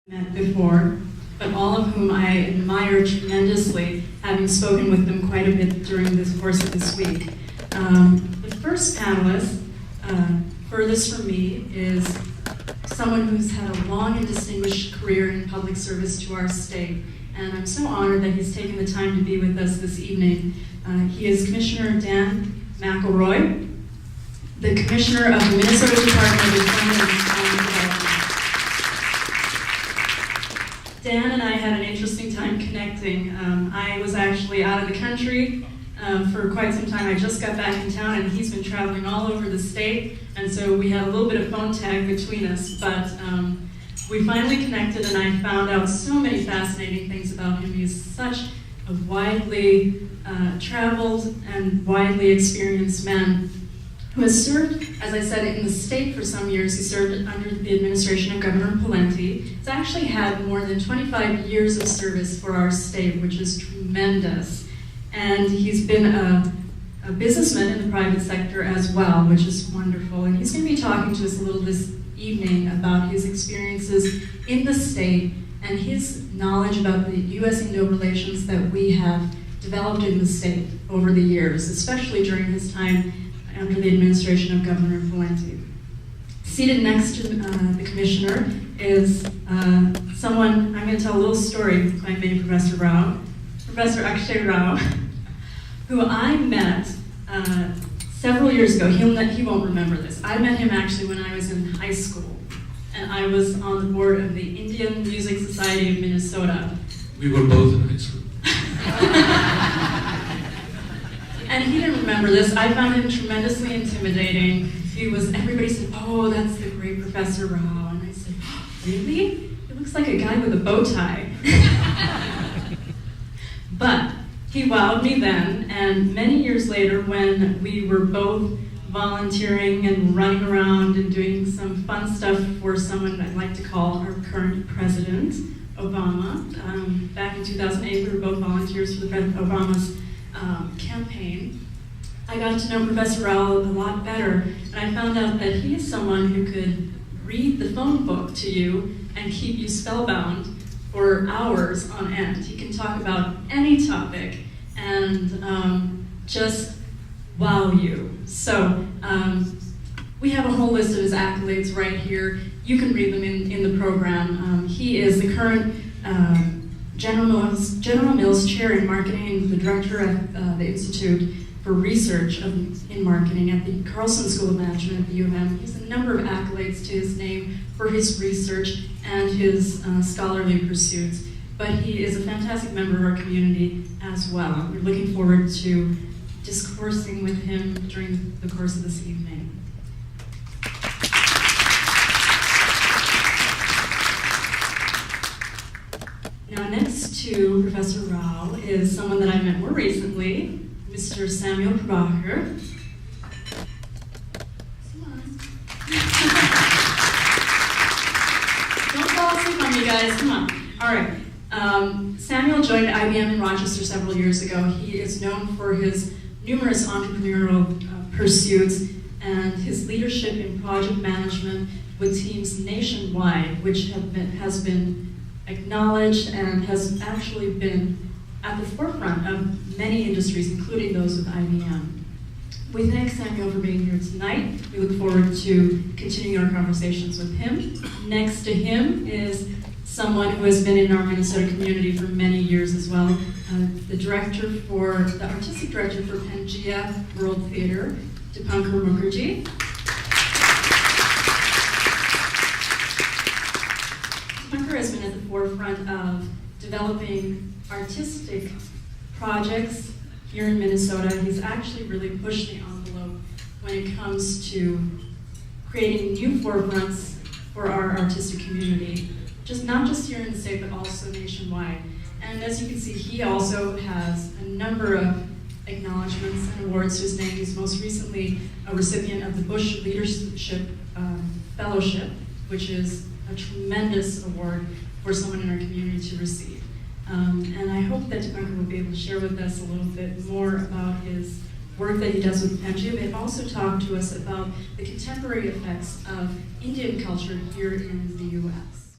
met before, but all of whom I admire tremendously, having spoken with them quite a bit during the course of this week. The first panelist, furthest from me, is someone who's had a long and distinguished career in public service to our state, and I'm so honored that he's taken the time to be with us this evening. He is Commissioner Dan McElroy, the Commissioner of the Minnesota Department of Employment and Development. Dan and I had an interesting time connecting. I was actually out of the country for quite some time. I just got back in town and he's been traveling all over the state, and so we had a little bit of phone tag between us, but we finally connected and I found out so many fascinating things about him. He's such a widely traveled and widely experienced man who has served, as I said, in the state for some years. He served under the administration of Governor Pawlenty. He's actually had more than 25 years of service for our state, which is tremendous. And he's been a businessman in the private sector as well, which is wonderful. And he's going to be talking to us a little this evening about his experiences in the state and his knowledge about the U.S.-Indo relations that we have developed in the state over the years, especially during his time under the administration of Governor Pawlenty. Seated next to the commissioner is someone, I'm going to tell a little story, if I may, Professor Rao, Professor Akshay Rao, who I met several years ago. He won't remember this. I met him actually when I was in high school, and I was on the board of the Indian Music Society of Minnesota. We were both in high school. And he didn't remember this. I found him tremendously intimidating. Everybody said, "Oh, that's the great Professor Rao." And I said, "Oh, really? He looks like a guy with a bow tie." But he wowed me then, and many years later when we were both volunteering and running around and doing some fun stuff for someone I'd like to call our current president, Obama. Back in 2008, we were both volunteers for the President Obama's campaign. I got to know Professor Rao a lot better, and I found out that he is someone who could read the phone book to you and keep you spellbound for hours on end. He can talk about any topic and just wow you. So we have a whole list of his accolades right here. You can read them in the program. He is the current General Mills Chair in Marketing, the Director of the Institute for Research in Marketing at the Carlson School of Management at the U of M. He has a number of accolades to his name for his research and his scholarly pursuits, but he is a fantastic member of our community as well. We're looking forward to discoursing with him during the course of this evening. Now, next to Professor Rao is someone that I met more recently, Mr. Samuel Prabhakar. Come on. Don't fall asleep on me, guys. Come on. All right. Samuel joined IBM in Rochester several years ago. He is known for his numerous entrepreneurial pursuits and his leadership in project management with teams nationwide, which has been acknowledged and has actually been at the forefront of many industries, including those with IBM. We thank Samuel for being here tonight. We look forward to continuing our conversations with him. Next to him is someone who has been in our Minnesota community for many years as well, the artistic director for Pangea World Theater, Dipankar Mukherjee. Dipankar has been at the forefront of developing artistic projects here in Minnesota. He's actually really pushed the envelope when it comes to creating new forefronts for our artistic community, not just here in the state, but also nationwide. And as you can see, he also has a number of acknowledgments and awards to his name. He's most recently a recipient of the Bush Leadership Fellowship, which is a tremendous award for someone in our community to receive. And I hope that Dipankar will be able to share with us a little bit more about his work that he does with Pangea, but also talk to us about the contemporary effects of Indian culture here in the U.S.